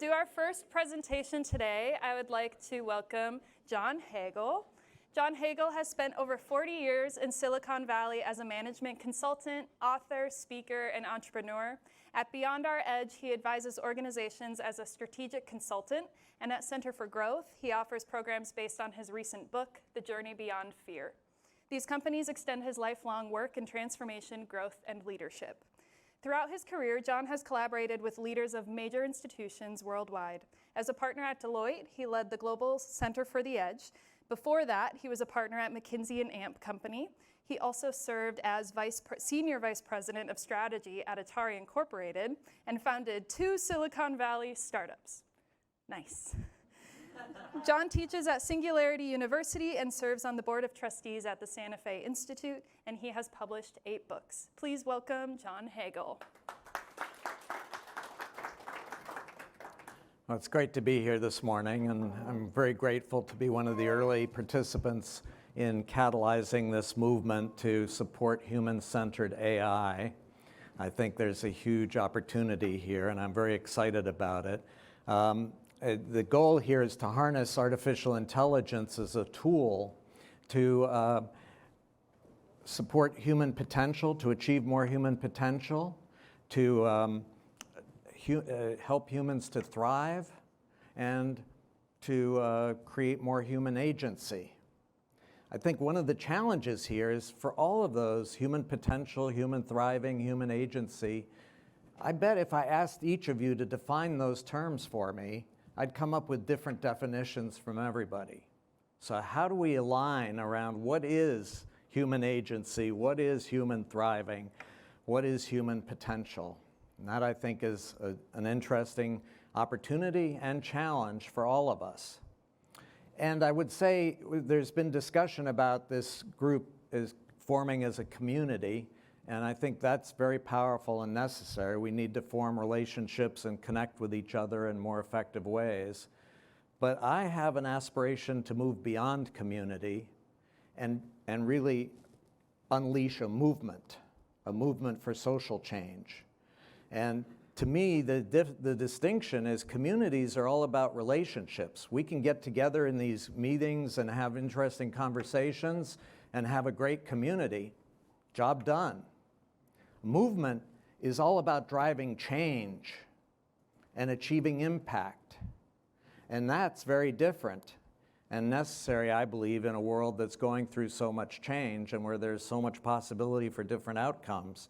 To our first presentation today, I would like to welcome John Hagel. John Hagel has spent over 40 years in Silicon Valley as a management consultant, author, speaker, and entrepreneur. At Beyond Our Edge, he advises organizations as a strategic consultant, and at Center for Growth, he offers programs based on his recent book, The Journey Beyond Fear. These companies extend his lifelong work in transformation, growth, and leadership. Throughout his career, John has collaborated with leaders of major institutions worldwide. As a partner at Deloitte, he led the Global Center for the Edge. Before that, he was a partner at McKinsey & Amp Company. He also served as Senior Vice President of Strategy at Atari Incorporated and founded 2 Silicon Valley startups. Nice. John teaches at Singularity University and serves on the board of trustees at the Santa Fe Institute, and he has published 8 books. Please welcome John Hagel. Well, it's great to be here this morning, and I'm very grateful to be one of the early participants in catalyzing this movement to support human-centered AI. I think there's a huge opportunity here, and I'm very excited about it. The goal here is to harness artificial intelligence as a tool to support human potential, to achieve more human potential, to help humans to thrive, and to create more human agency. I think one of the challenges here is for all of those, human potential, human thriving, human agency, I bet if I asked each of you to define those terms for me, I'd come up with different definitions from everybody. So how do we align around what is human agency, what is human thriving, what is human potential? And that, I think, is an interesting opportunity and challenge for all of us. And I would say there's been discussion about this group is forming as a community, and I think that's very powerful and necessary. We need to form relationships and connect with each other in more effective ways. But I have an aspiration to move beyond community and really unleash a movement for social change. And to me, the distinction is communities are all about relationships. We can get together in these meetings and have interesting conversations and have a great community. Job done. Movement is all about driving change and achieving impact. And that's very different and necessary, I believe, in a world that's going through so much change and where there's so much possibility for different outcomes.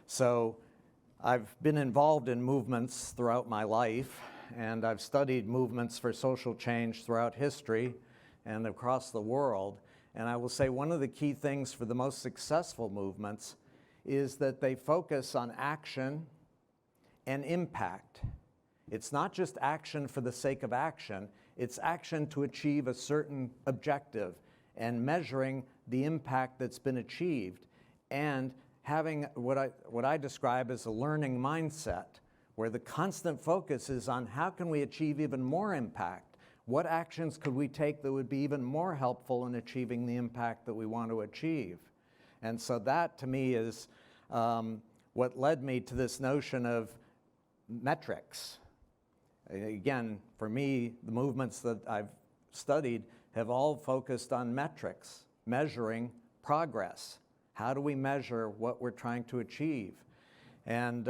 So I've been involved in movements throughout my life, and I've studied movements for social change throughout history and across the world. And I will say one of the key things for the most successful movements is that they focus on action and impact. It's not just action for the sake of action, it's action to achieve a certain objective and measuring the impact that's been achieved and having what I describe as a learning mindset, where the constant focus is on how can we achieve even more impact? What actions could we take that would be even more helpful in achieving the impact that we want to achieve? And so that, to me, is what led me to this notion of metrics. Again, for me, the movements that I've studied have all focused on metrics, measuring progress. How do we measure what we're trying to achieve? And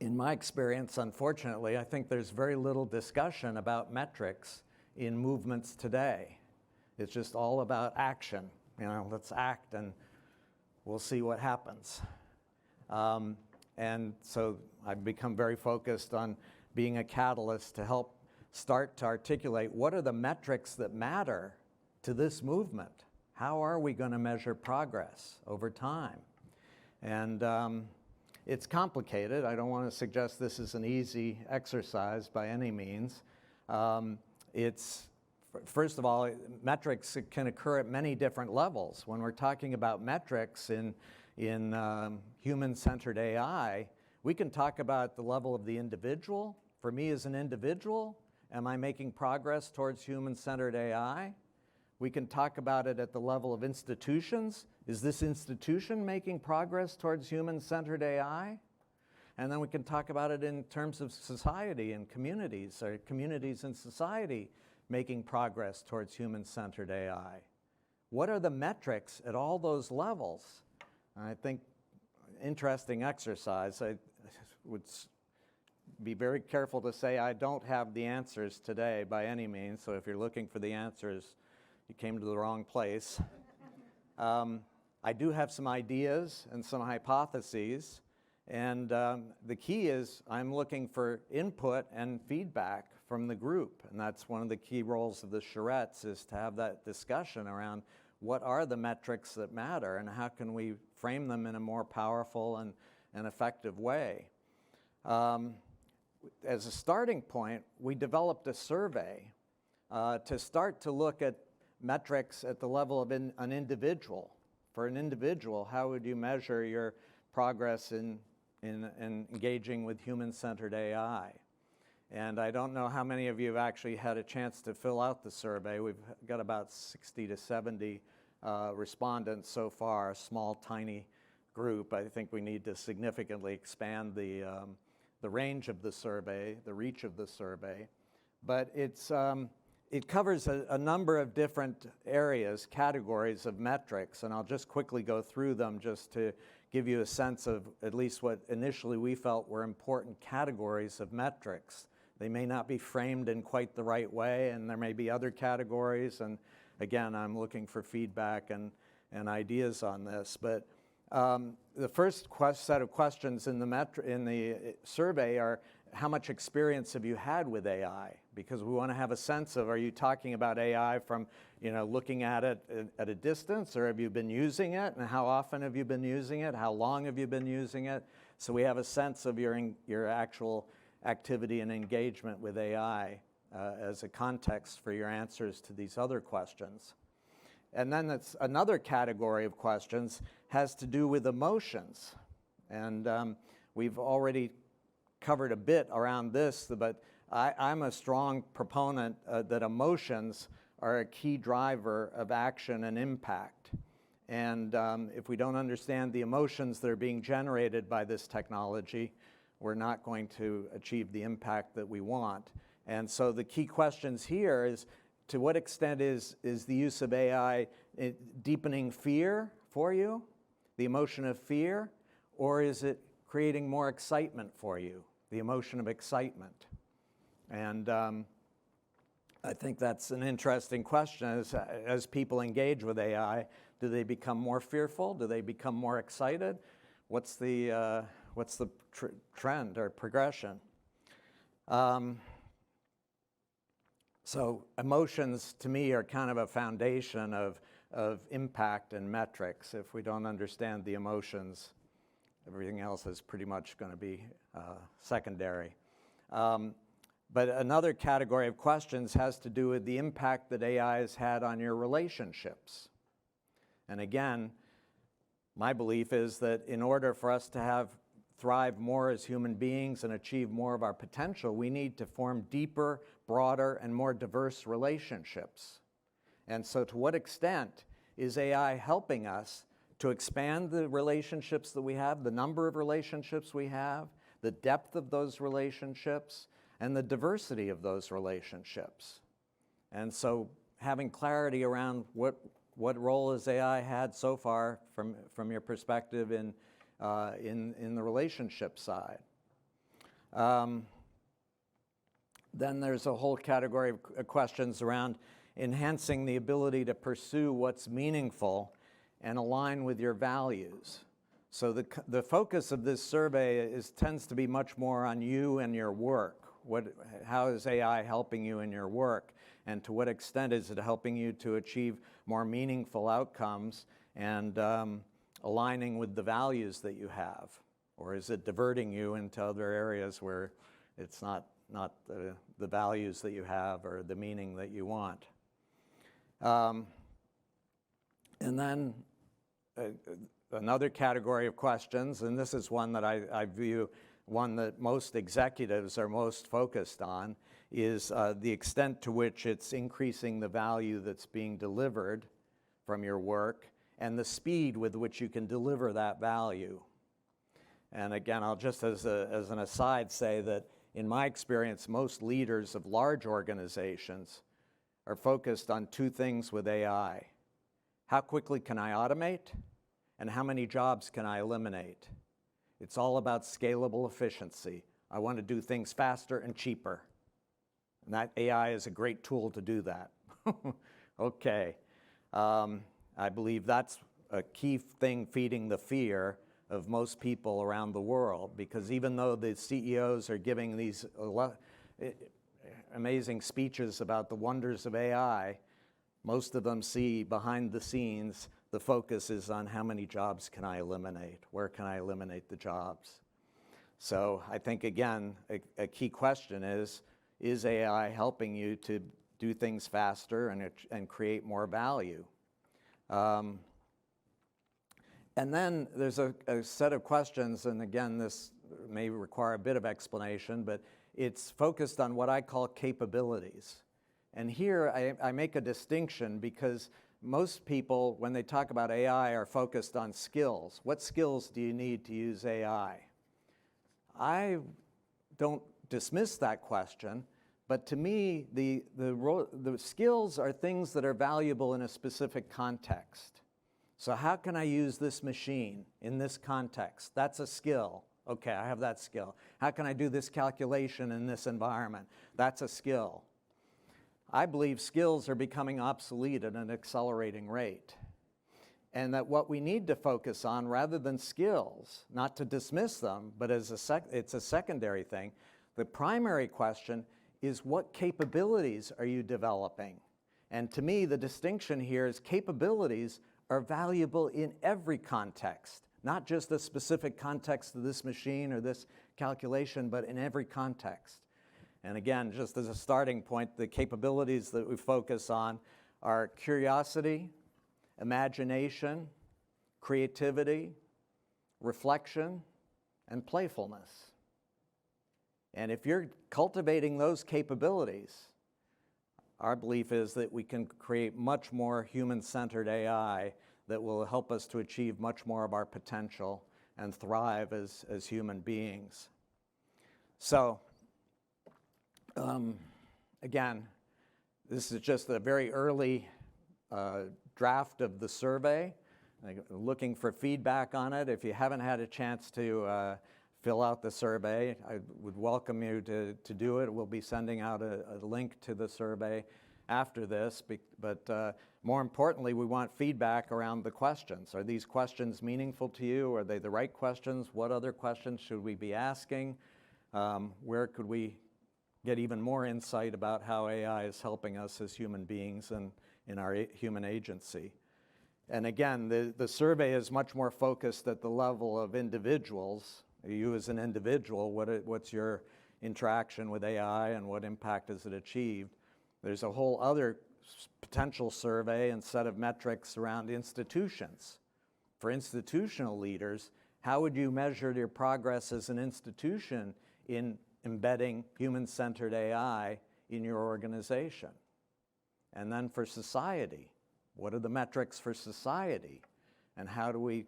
in my experience, unfortunately, I think there's very little discussion about metrics in movements today. It's just all about action. You know, let's act and we'll see what happens. And so I've become very focused on being a catalyst to help start to articulate what are the metrics that matter to this movement. How are we going to measure progress over time? And it's complicated. I don't want to suggest this is an easy exercise by any means. First of all, metrics can occur at many different levels. When we're talking about metrics in human-centered AI, we can talk about the level of the individual. For me as an individual, am I making progress towards human-centered AI? We can talk about it at the level of institutions. Is this institution making progress towards human-centered AI? And then we can talk about it in terms of society and communities, or communities and society making progress towards human-centered AI. What are the metrics at all those levels? I think interesting exercise. I would be very careful to say I don't have the answers today by any means, so if you're looking for the answers, you came to the wrong place. I do have some ideas and some hypotheses, and the key is I'm looking for input and feedback from the group, and that's one of the key roles of the charrettes, is to have that discussion around what are the metrics that matter and how can we frame them in a more powerful and effective way. As a starting point, we developed a survey to start to look at metrics at the level of an individual. For an individual, how would you measure your progress in engaging with human-centered AI? And I don't know how many of you have actually had a chance to fill out the survey. We've got about 60 to 70 respondents so far, a small, tiny group. I think we need to significantly expand the range of the survey, the reach of the survey. But it covers a number of different areas, categories of metrics, and I'll just quickly go through them just to give you a sense of at least what initially we felt were important categories of metrics. They may not be framed in quite the right way, and there may be other categories, and again, I'm looking for feedback and ideas on this. But the first set of questions in the survey are, how much experience have you had with AI? Because we want to have a sense of, are you talking about AI from, looking at it at a distance, or have you been using it, and how often have you been using it? How long have you been using it? So we have a sense of your actual activity and engagement with AI as a context for your answers to these other questions. And then that's another category of questions has to do with emotions. And we've already covered a bit around this, but I'm a strong proponent that emotions are a key driver of action and impact. And if we don't understand the emotions that are being generated by this technology, we're not going to achieve the impact that we want. And so the key questions here is, to what extent is the use of AI deepening fear for you, the emotion of fear, or is it creating more excitement for you, the emotion of excitement? And I think that's an interesting question. As people engage with AI, do they become more fearful? Do they become more excited? What's the trend or progression? So emotions, to me, are kind of a foundation of impact and metrics. If we don't understand the emotions, everything else is pretty much going to be secondary. But another category of questions has to do with the impact that AI has had on your relationships. And again, my belief is that in order for us to thrive more as human beings and achieve more of our potential, we need to form deeper, broader, and more diverse relationships. And so to what extent is AI helping us to expand the relationships that we have, the number of relationships we have, the depth of those relationships, and the diversity of those relationships? And so having clarity around what role has AI had so far from your perspective in the relationship side. Then there's a whole category of questions around enhancing the ability to pursue what's meaningful and align with your values. So the focus of this survey tends to be much more on you and your work. How is AI helping you in your work? And to what extent is it helping you to achieve more meaningful outcomes and aligning with the values that you have? Or is it diverting you into other areas where it's not the values that you have or the meaning that you want? And then another category of questions, and this is one that I view one that most executives are most focused on, is the extent to which it's increasing the value that's being delivered from your work and the speed with which you can deliver that value. And again, I'll just as an aside say that in my experience, most leaders of large organizations are focused on two things with AI. How quickly can I automate? And how many jobs can I eliminate? It's all about scalable efficiency. I want to do things faster and cheaper. And that AI is a great tool to do that. Okay. I believe that's a key thing feeding the fear of most people around the world, because even though the CEOs are giving these amazing speeches about the wonders of AI, most of them see behind the scenes the focus is on how many jobs can I eliminate? Where can I eliminate the jobs? So I think, again, a key question is AI helping you to do things faster and create more value? And then there's a set of questions, and again, this may require a bit of explanation, but it's focused on what I call capabilities. And here I make a distinction because most people, when they talk about AI, are focused on skills. What skills do you need to use AI? I don't dismiss that question, but to me, the skills are things that are valuable in a specific context. So how can I use this machine in this context? That's a skill. Okay, I have that skill. How can I do this calculation in this environment? That's a skill. I believe skills are becoming obsolete at an accelerating rate. And that what we need to focus on, rather than skills, not to dismiss them, but as it's a secondary thing, the primary question is what capabilities are you developing? And to me, the distinction here is capabilities are valuable in every context, not just the specific context of this machine or this calculation, but in every context. And again, just as a starting point, the capabilities that we focus on are curiosity, imagination, creativity, reflection, and playfulness. And if you're cultivating those capabilities, our belief is that we can create much more human-centered AI that will help us to achieve much more of our potential and thrive as human beings. So, again, this is just a very early draft of the survey. I'm looking for feedback on it. If you haven't had a chance to fill out the survey, I would welcome you to do it. We'll be sending out a link to the survey after this, but more importantly, we want feedback around the questions. Are these questions meaningful to you? Are they the right questions? What other questions should we be asking? Where could we get even more insight about how AI is helping us as human beings and in our human agency? And again, the survey is much more focused at the level of individuals. You as an individual, what's your interaction with AI and what impact has it achieved? There's a whole other potential survey and set of metrics around institutions. For institutional leaders, how would you measure your progress as an institution in embedding human-centered AI in your organization? And then for society, what are the metrics for society? And how do we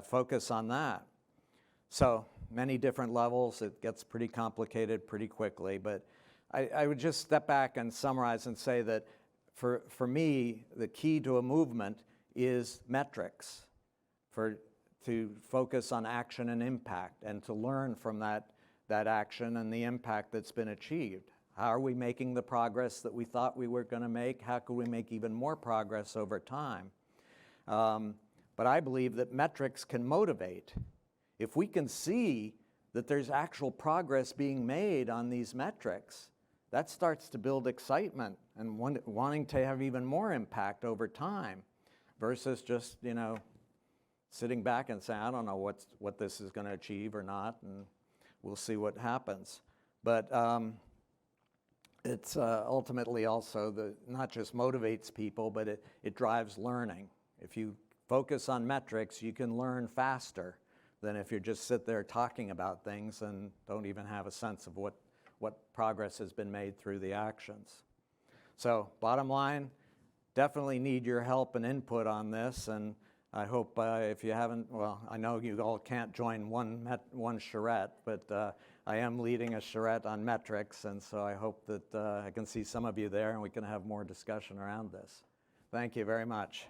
focus on that? So many different levels. It gets pretty complicated pretty quickly, but I would just step back and summarize and say that for me, the key to a movement is metrics, to focus on action and impact and to learn from that action and the impact that's been achieved. How are we making the progress that we thought we were going to make? How can we make even more progress over time? But I believe that metrics can motivate. If we can see that there's actual progress being made on these metrics, that starts to build excitement and wanting to have even more impact over time versus just, sitting back and saying, I don't know what this is going to achieve or not, and we'll see what happens. But it's ultimately also not just motivates people, but it drives learning. If you focus on metrics, you can learn faster than if you just sit there talking about things and don't even have a sense of what progress has been made through the actions. So bottom line, definitely need your help and input on this, and I hope if you haven't, well, I know you all can't join one charrette, but I am leading a charrette on metrics, and so I hope that I can see some of you there and we can have more discussion around this. Thank you very much.